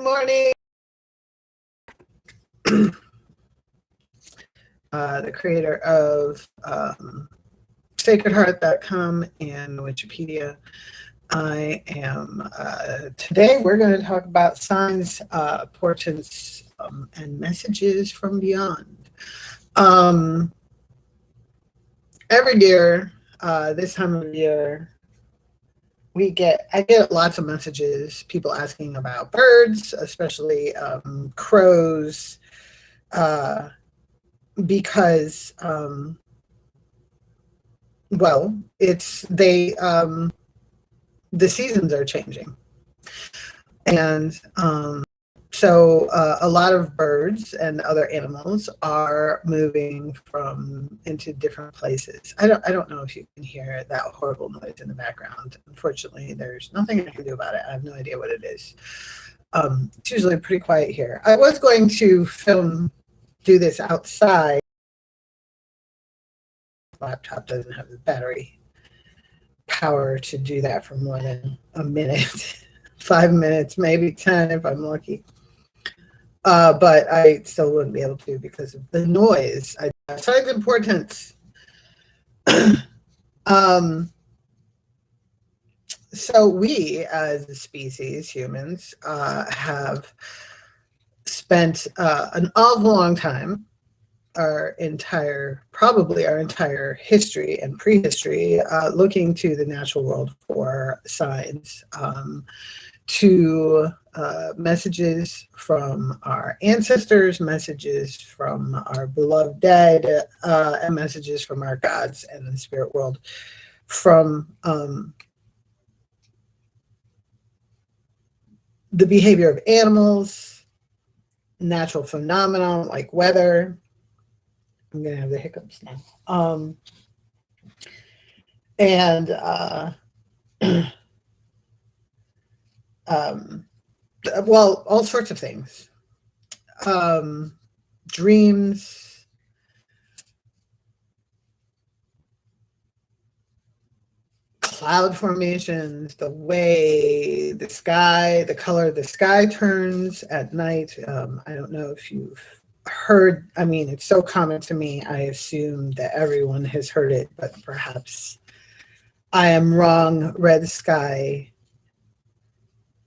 morning. The creator of sacredheart.com and Wikipedia. I am, today we're going to talk about signs, portents, and messages from beyond. Every year, this time of year, I get lots of messages, people asking about birds, especially crows, because the seasons are changing, and so a lot of birds and other animals are moving into different places. I don't know if you can hear that horrible noise in the background. Unfortunately, there's nothing I can do about it. I have no idea what it is. It's usually pretty quiet here. I was going to do this outside. Laptop doesn't have the battery power to do that for more than a minute. 5 minutes, maybe 10 if I'm lucky. But I still wouldn't be able to because of the noise. Signs and portents. So we, as a species, humans, have spent an awful long time, probably our entire history and prehistory, looking to the natural world for signs, to messages from our ancestors, messages from our beloved dead, and messages from our gods and the spirit world, from the behavior of animals, natural phenomena like weather. I'm going to have the hiccups now. Well, all sorts of things. Dreams, cloud formations, the way the color of the sky turns at night. I don't know if you've heard, it's so common to me, I assume that everyone has heard it, but perhaps I am wrong. Red sky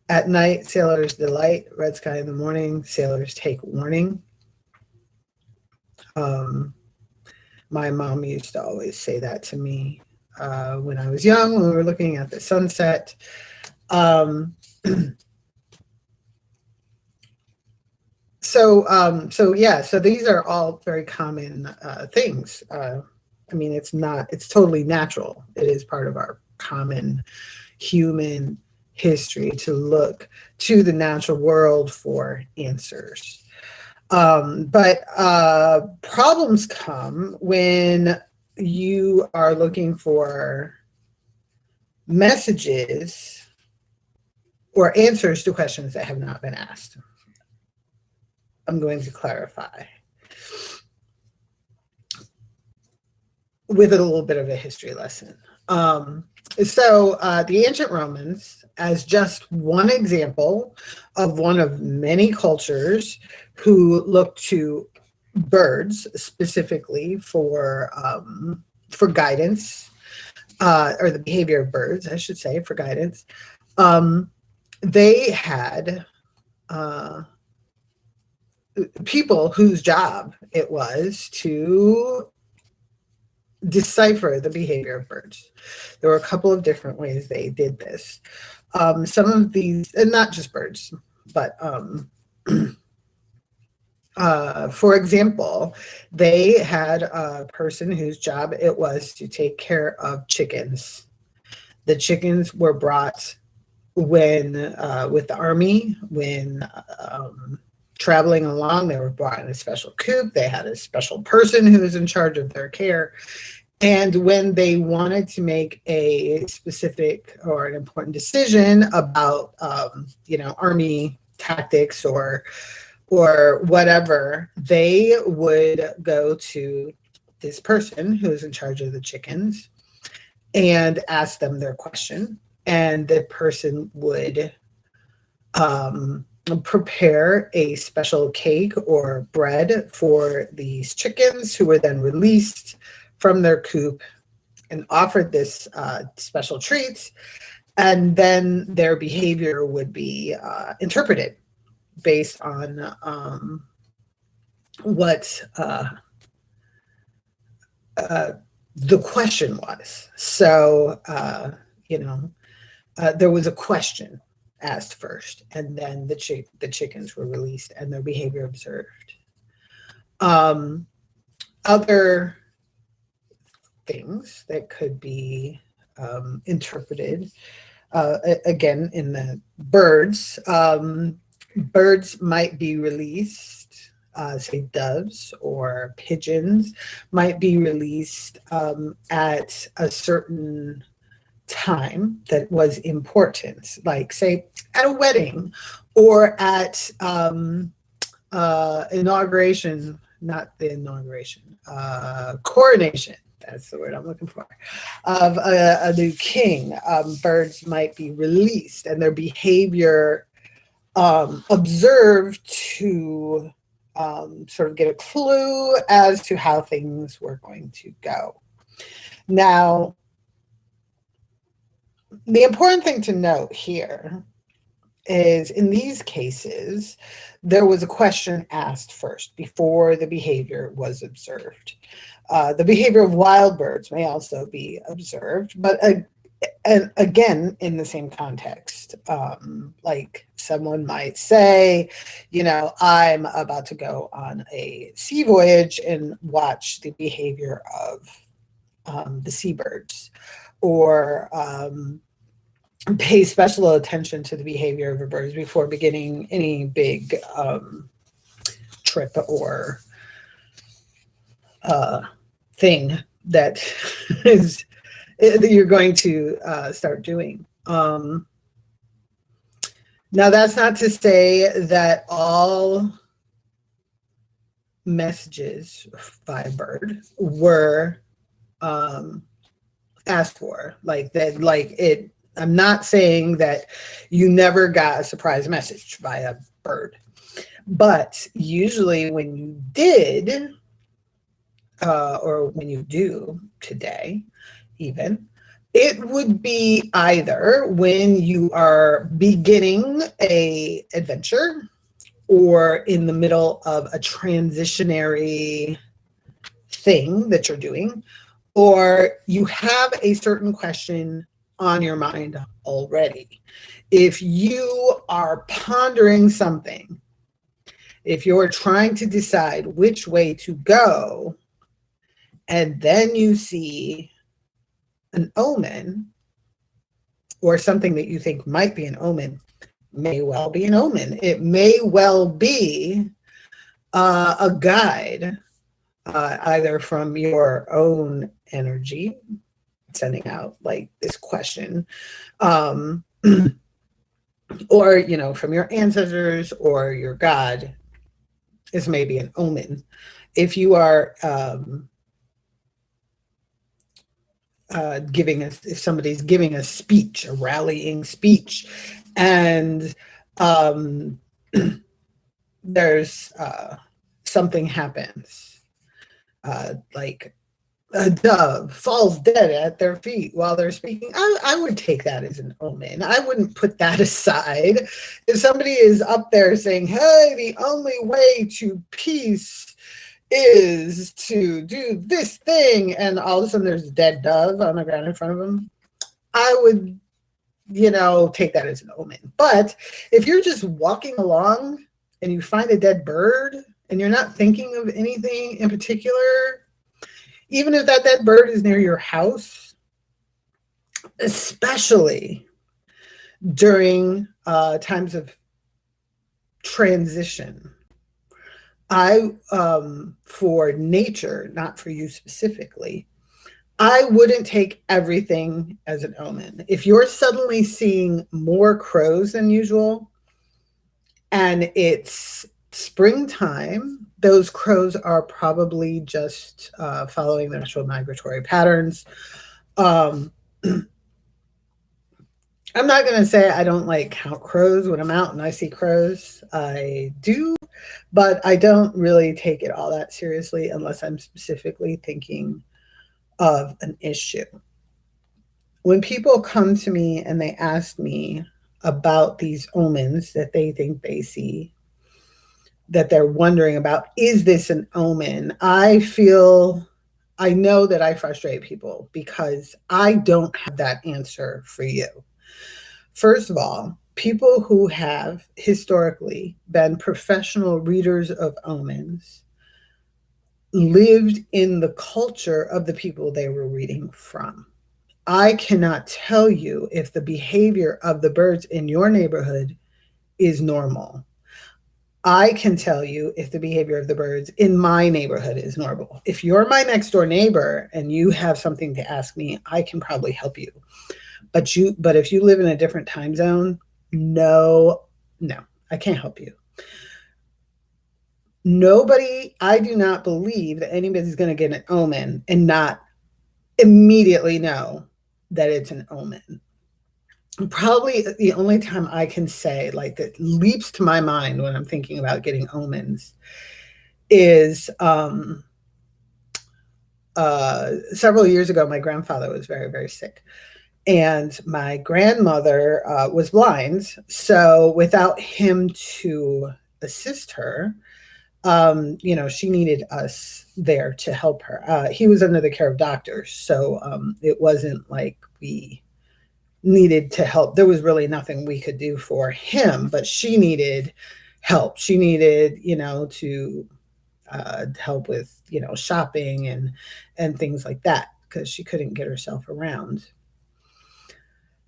at night, sailors delight. Red sky in the morning, sailors take warning. My mom used to always say that to me when I was young, when we were looking at the sunset. So these are all very common things. It's totally natural. It is part of our common human history to look to the natural world for answers. But problems come when you are looking for messages or answers to questions that have not been asked. I'm going to clarify with a little bit of a history lesson. The ancient Romans, as just one example of one of many cultures who looked to birds specifically for guidance, or the behavior of birds, I should say, for guidance. They had people whose job it was to decipher the behavior of birds. There were a couple of different ways they did this. Some of these, and not just birds, but for example, they had a person whose job it was to take care of chickens. The chickens were brought with the army, when traveling along, they were brought in a special coop. They had a special person who was in charge of their care. And when they wanted to make a specific or an important decision about, army tactics or whatever, they would go to this person who was in charge of the chickens and ask them their question. And the person would prepare a special cake or bread for these chickens, who were then released from their coop and offered this special treat, and then their behavior would be interpreted based on what the question was. So, there was a question asked first, and then the chickens were released and their behavior observed. Other things that could be interpreted, again, in the birds, birds might be released, say doves or pigeons might be released at a certain time that was important, like say at a wedding or at inauguration, not the inauguration, coronation. That's the word I'm looking for, of a new king. Birds might be released and their behavior observed to sort of get a clue as to how things were going to go. Now, the important thing to note here is in these cases, there was a question asked first before the behavior was observed. The behavior of wild birds may also be observed, but and again, in the same context, like someone might say, I'm about to go on a sea voyage and watch the behavior of the seabirds, or pay special attention to the behavior of the birds before beginning any big trip or thing that that you're going to start doing. Now, that's not to say that all messages by a bird were asked for, like that, like it. I'm not saying that you never got a surprise message by a bird, but usually when you did, or when you do today, even, it would be either when you are beginning a adventure or in the middle of a transitionary thing that you're doing, or you have a certain question on your mind already. If you are pondering something, if you're trying to decide which way to go, and then you see an omen or something that you think might be an omen, may well be an omen. It may well be a guide, either from your own energy, sending out like this question, or from your ancestors or your God. This may be an omen. If you are if somebody's giving a speech, a rallying speech, and there's something happens, like a dove falls dead at their feet while they're speaking, I would take that as an omen. I wouldn't put that aside. If somebody is up there saying, hey, the only way to peace is to do this thing, and all of a sudden there's a dead dove on the ground in front of them, I would, take that as an omen. But if you're just walking along and you find a dead bird and you're not thinking of anything in particular, even if that dead bird is near your house, especially during times of transition, for nature, not for you specifically, I wouldn't take everything as an omen. If you're suddenly seeing more crows than usual and it's springtime, those crows are probably just following their natural migratory patterns. I'm not going to say I don't like count crows when I'm out and I see crows. I do, but I don't really take it all that seriously unless I'm specifically thinking of an issue. When people come to me and they ask me about these omens that they think they see, that they're wondering about, is this an omen? I know that I frustrate people because I don't have that answer for you. First of all, people who have historically been professional readers of omens lived in the culture of the people they were reading from. I cannot tell you if the behavior of the birds in your neighborhood is normal. I can tell you if the behavior of the birds in my neighborhood is normal. If you're my next door neighbor and you have something to ask me, I can probably help you. But if you live in a different time zone, no, I can't help you. I do not believe that anybody's going to get an omen and not immediately know that it's an omen. Probably the only time I can say, like, that leaps to my mind when I'm thinking about getting omens is several years ago, my grandfather was very, very sick. And my grandmother was blind. So without him to assist her, she needed us there to help her. He was under the care of doctors. So it wasn't like we needed to help. There was really nothing we could do for him, but she needed help. She needed, to help with, shopping and things like that because she couldn't get herself around.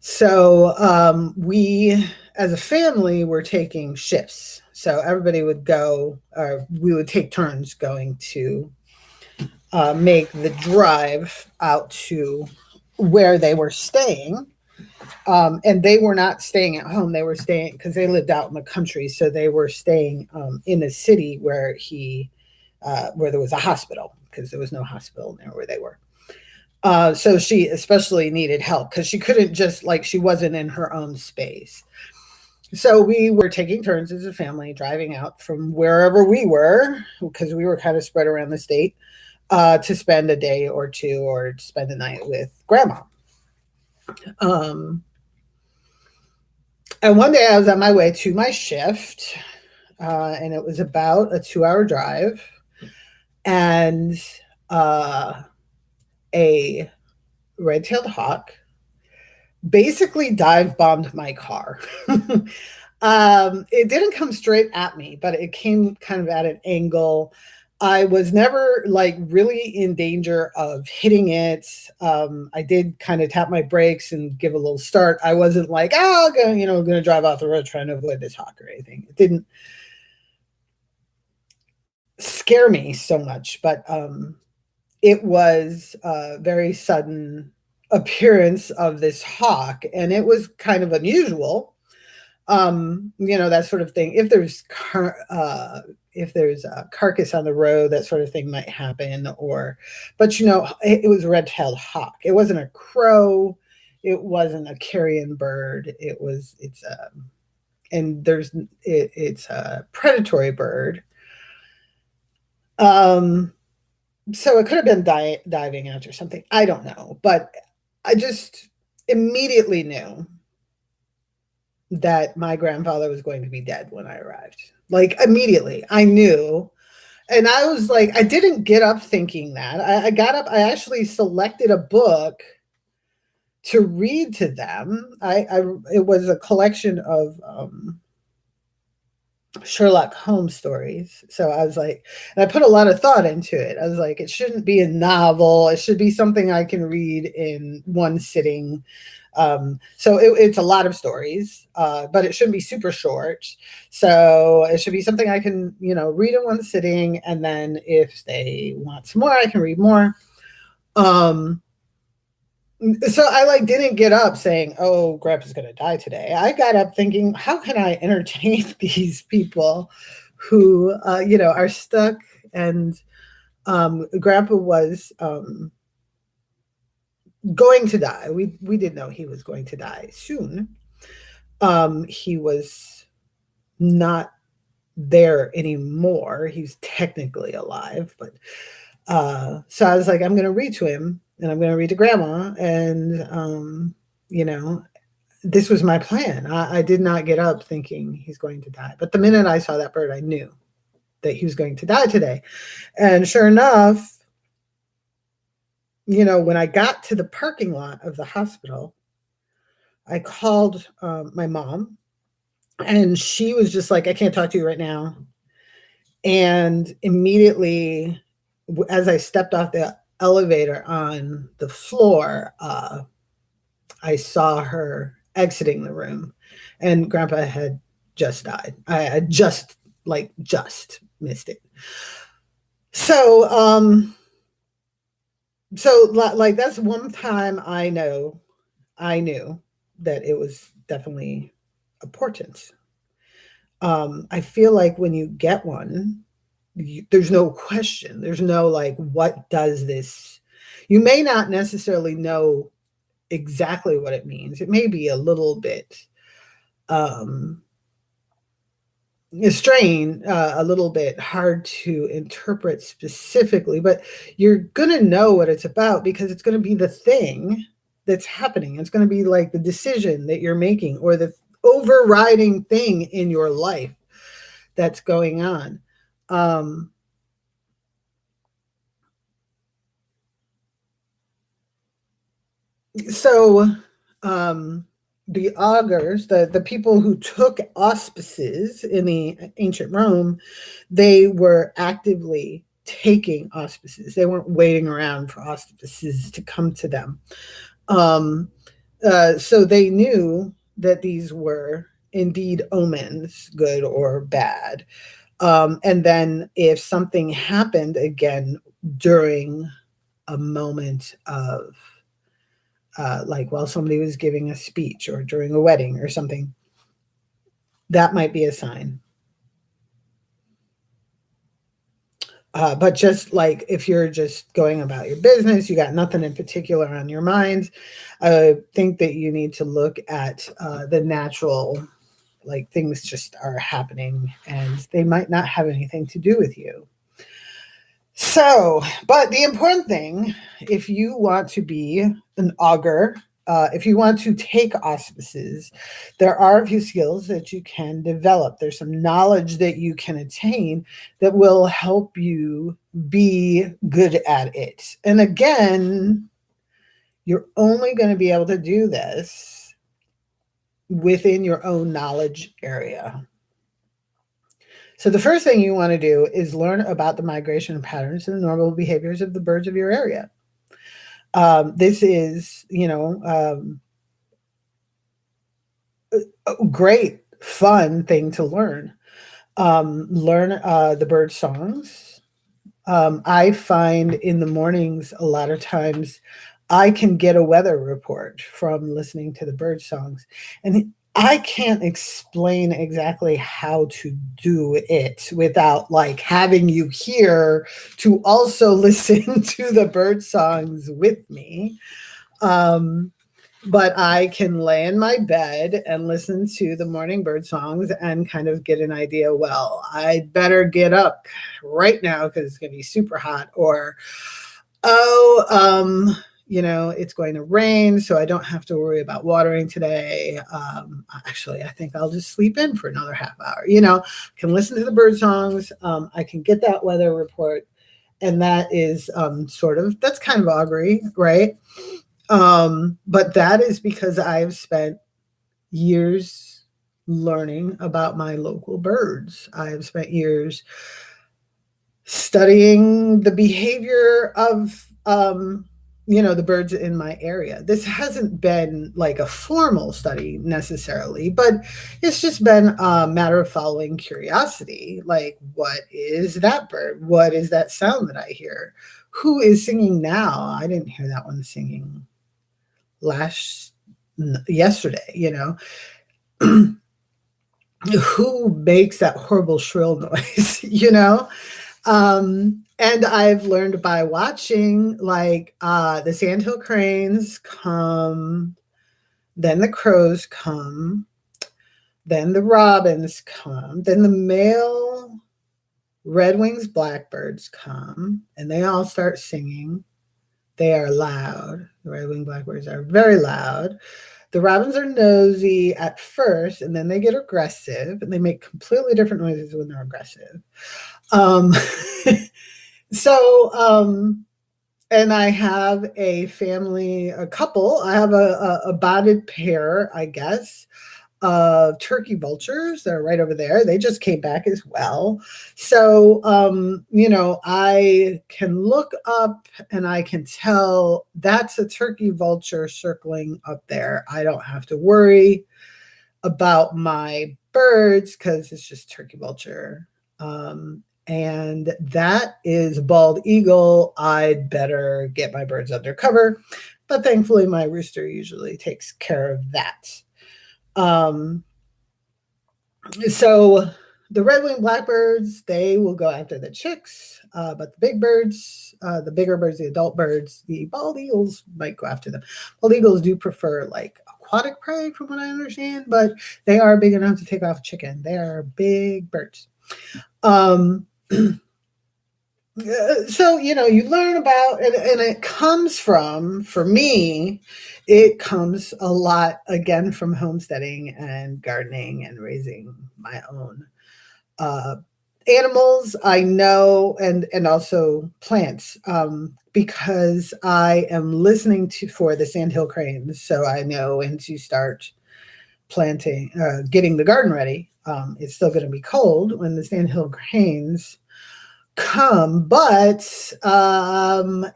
So we, as a family, were taking shifts. So everybody would go, or we would take turns going to make the drive out to where they were staying. And they were not staying at home. They were staying because they lived out in the country. So they were staying in a city where where there was a hospital, because there was no hospital near where they were. So she especially needed help because she couldn't she wasn't in her own space. So we were taking turns as a family driving out from wherever we were, because we were kind of spread around the state, to spend a day or two or spend the night with grandma. And one day I was on my way to my shift, and it was about a 2-hour drive, and a red-tailed hawk basically dive bombed my car. It didn't come straight at me, but it came kind of at an angle. I was never really in danger of hitting it. I did kind of tap my brakes and give a little start. I wasn't like, going to drive off the road trying to avoid this hawk or anything. It didn't scare me so much, but it was a very sudden appearance of this hawk, and it was kind of unusual. That sort of thing. If there's a carcass on the road, that sort of thing might happen. But it was a red-tailed hawk. It wasn't a crow. It wasn't a carrion bird. It's a predatory bird. So it could have been diving out or something. I don't know, but I just immediately knew that my grandfather was going to be dead when I arrived. Immediately, I knew. And I was I didn't get up thinking that. I got up, I actually selected a book to read to them. It was a collection of Sherlock Holmes stories. So I was and I put a lot of thought into it. I was it shouldn't be a novel. It should be something I can read in one sitting. So it's a lot of stories, but it shouldn't be super short. So it should be something I can, read in one sitting. And then if they want some more, I can read more. So I didn't get up saying, "Oh, Grandpa's going to die today." I got up thinking, how can I entertain these people who, are stuck? And Grandpa was going to die. We did know he was going to die soon. He was not there anymore. He's technically alive, but so I was like, I'm going to read to him, and I'm going to read to Grandma, and you know, this was my plan. I did not get up thinking he's going to die, but the minute I saw that bird, I knew that he was going to die today. And sure enough, when I got to the parking lot of the hospital, I called my mom, and she was just like, I can't talk to you right now. And immediately, as I stepped off the elevator on the floor, I saw her exiting the room, and Grandpa had just died. I just missed it. So, like that's one time I knew that it was definitely a portent. I feel like when you get one, there's no question. There's no like, what does this? You may not necessarily know exactly what it means. It may be a little bit strain, a little bit hard to interpret specifically, but you're going to know what it's about because it's going to be the thing that's happening. It's going to be like the decision that you're making or the overriding thing in your life that's going on. So the augurs, the people who took auspices in the ancient Rome, they were actively taking auspices. They weren't waiting around for auspices to come to them. So they knew that these were indeed omens, good or bad. And then if something happened again during a moment of like while somebody was giving a speech or during a wedding or something, that might be a sign. But just like if you're just going about your business, you got nothing in particular on your mind, I think that you need to look at the natural, like things just are happening and they might not have anything to do with you. So, but the important thing, if you want to be an augur, if you want to take auspices, there are a few skills that you can develop. There's some knowledge that you can attain that will help you be good at it. And again, you're only going to be able to do this within your own knowledge area. So the first thing you want to do is learn about the migration patterns and the normal behaviors of the birds of your area. This is, a great, fun thing to learn. Learn the bird songs. I find in the mornings, a lot of times, I can get a weather report from listening to the bird songs. And I can't explain exactly how to do it without like having you here to also listen to the bird songs with me. But I can lay in my bed and listen to the morning bird songs and kind of get an idea, well, I'd better get up right now because it's going to be super hot, or, it's going to rain, so I don't have to worry about watering today. Actually, I think I'll just sleep in for another half hour. I can listen to the bird songs. I can get that weather report. And that is that's kind of augury, right? But that is because I've spent years learning about my local birds. I've spent years studying the behavior of, the birds in my area. This hasn't been like a formal study necessarily, but it's just been a matter of following curiosity. Like, what is that bird? What is that sound that I hear? Who is singing now? I didn't hear that one singing yesterday. Who makes that horrible shrill noise? And I've learned by watching, like, the sandhill cranes come, then the crows come, then the robins come, then the male red-winged blackbirds come, and they all start singing. They are loud. The red-winged blackbirds are very loud. The robins are nosy at first, and then they get aggressive, and they make completely different noises when they're aggressive. Um, so, and I have a couple. I have a bonded pair, I guess, of turkey vultures. They're right over there. They just came back as well. So, I can look up and I can tell that's a turkey vulture circling up there. I don't have to worry about my birds because it's just turkey vulture. And that is bald eagle. I'd better get my birds under cover. But thankfully, my rooster usually takes care of that. So the red-winged blackbirds, they will go after the chicks, but the big birds, the bigger birds, the adult birds, the bald eagles might go after them. Bald eagles do prefer like aquatic prey, from what I understand, but they are big enough to take off a chicken. They are big birds. So, you learn about, and it comes from, for me, it comes a lot, again, from homesteading and gardening and raising my own animals. I know, and also plants, because I am listening for the sandhill cranes, so I know when to start planting, getting the garden ready. It's still going to be cold when the sandhill cranes come, but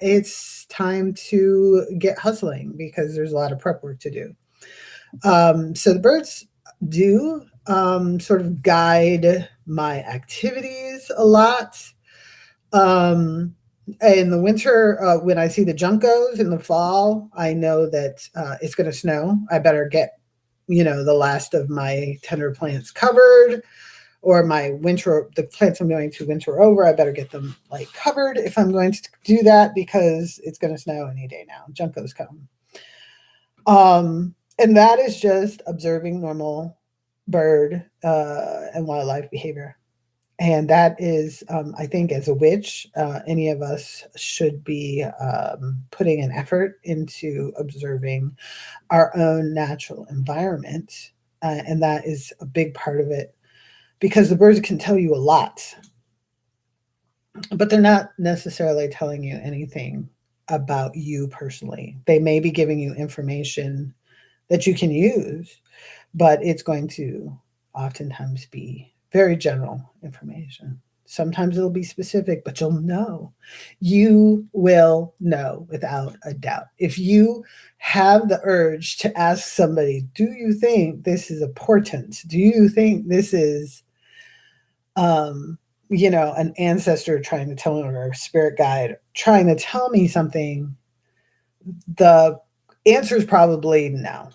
it's time to get hustling because there's a lot of prep work to do. So the birds do sort of guide my activities a lot. In the winter, when I see the juncos in the fall, I know that it's going to snow. I better get, the last of my tender plants covered, or the plants I'm going to winter over, I better get them like covered if I'm going to do that, because it's going to snow any day now. Juncos come. And that is just observing normal bird and wildlife behavior. And that is, I think, as a witch, any of us should be putting an effort into observing our own natural environment. And that is a big part of it, because the birds can tell you a lot, but they're not necessarily telling you anything about you personally. They may be giving you information that you can use, but it's going to oftentimes be very general information. Sometimes it'll be specific, but you'll know. You will know without a doubt. If you have the urge to ask somebody, do you think this is a portent? Do you think this is an ancestor trying to tell me, or a spirit guide trying to tell me something? The answer is probably no.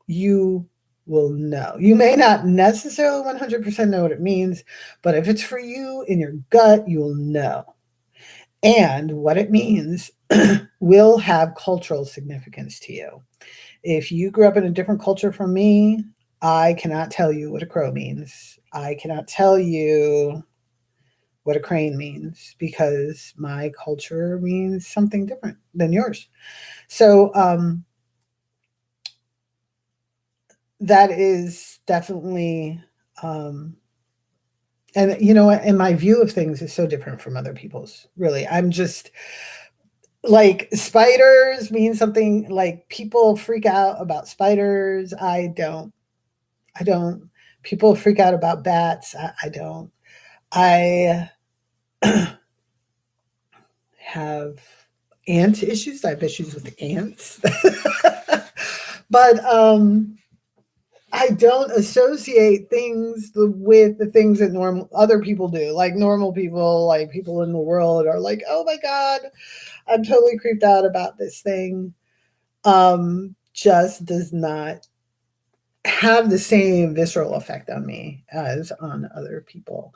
You will know. You may not necessarily 100% know what it means, but if it's for you in your gut, you'll know. And what it means will have cultural significance to you. If you grew up in a different culture from me, I cannot tell you what a crow means. I cannot tell you what a crane means, because my culture means something different than yours. So that is definitely, and and my view of things is so different from other people's. Really, I'm just like, spiders mean something. Like, people freak out about spiders. I don't. People freak out about bats. I don't. I have ant issues. I have issues with ants. But I don't associate things with the things that normal other people do. Like, normal people, like people in the world, are like, oh my God, I'm totally creeped out about this thing. Just does not have the same visceral effect on me as on other people.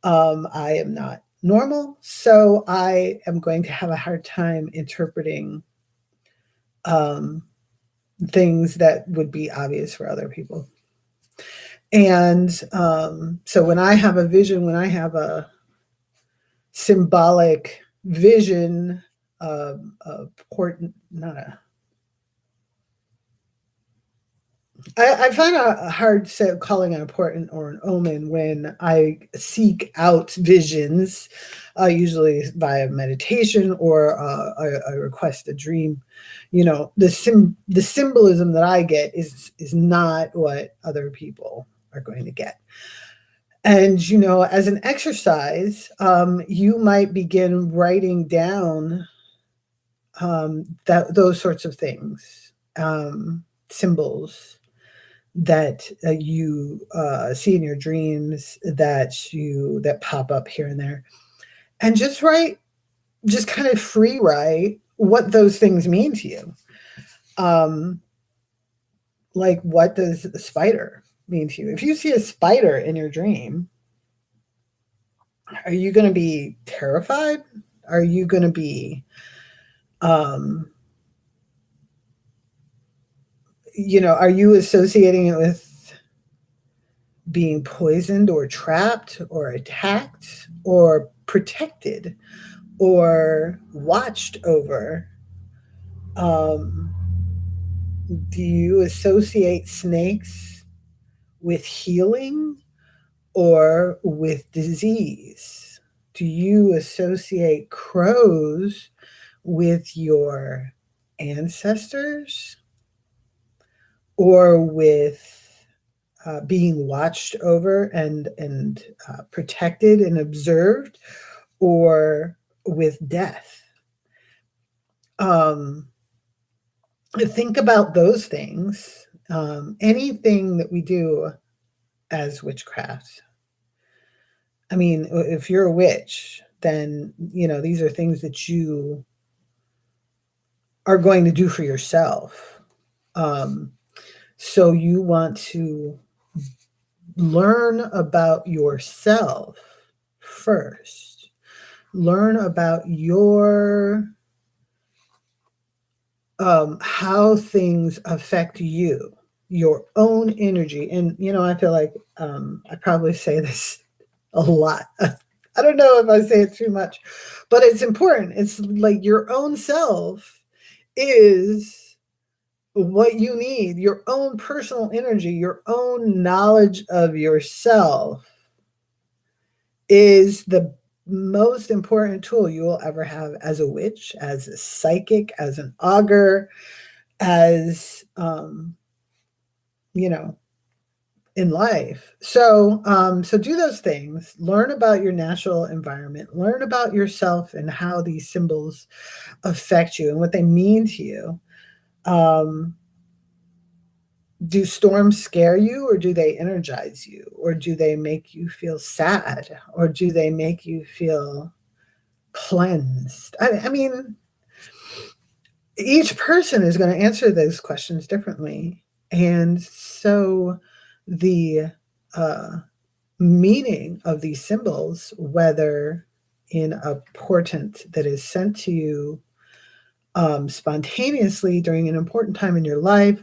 I am not normal. So I am going to have a hard time interpreting um, things that would be obvious for other people. And so when I have a vision, when I have a symbolic vision of portent, not a, I find a hard set calling it a portent or an omen when I seek out visions, usually via meditation or I request a dream. You know, the symbolism that I get is not what other people are going to get. And you know, as an exercise, you might begin writing down those sorts of things, symbols that you see in your dreams that pop up here and there, and just write, just kind of free write what those things mean to you. Like, what does a spider mean to you? If you see a spider in your dream, are you going to be terrified? Are you going to be, you know, are you associating it with being poisoned or trapped or attacked or protected or watched over? Do you associate snakes with healing or with disease? Do you associate crows with your ancestors or with being watched over and protected and observed, or with death? Think about those things. Anything that we do as witchcraft. I mean, if you're a witch, then, you know, these are things that you are going to do for yourself. So you want to learn about yourself first. Learn about your how things affect you, your own energy. And you know, I feel like I probably say this a lot. I don't know if I say it too much, but it's important. It's like your own self is what you need, your own personal energy, your own knowledge of yourself is the most important tool you will ever have as a witch, as a psychic, as an augur, as you know, in life. So so do those things. Learn about your natural environment. Learn about yourself and how these symbols affect you and what they mean to you. Do storms scare you, or do they energize you, or do they make you feel sad, or do they make you feel cleansed? I mean, each person is going to answer those questions differently. And so the meaning of these symbols, whether in a portent that is sent to you spontaneously during an important time in your life,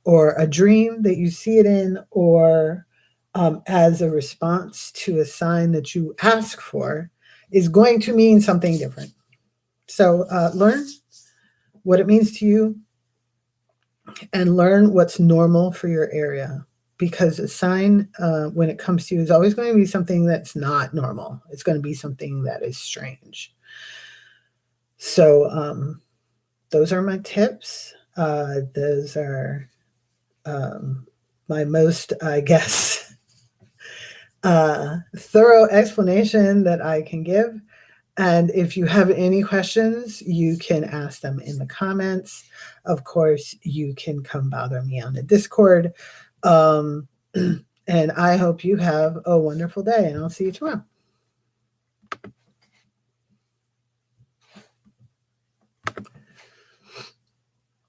or a dream that you see it in, or as a response to a sign that you ask for, is going to mean something different. So learn what it means to you and learn what's normal for your area, because a sign when it comes to you is always going to be something that's not normal. It's going to be something that is strange. So those are my tips. Those are my most, I guess, thorough explanation that I can give. And if you have any questions, you can ask them in the comments. Of course, you can come bother me on the Discord. And I hope you have a wonderful day, and I'll see you tomorrow.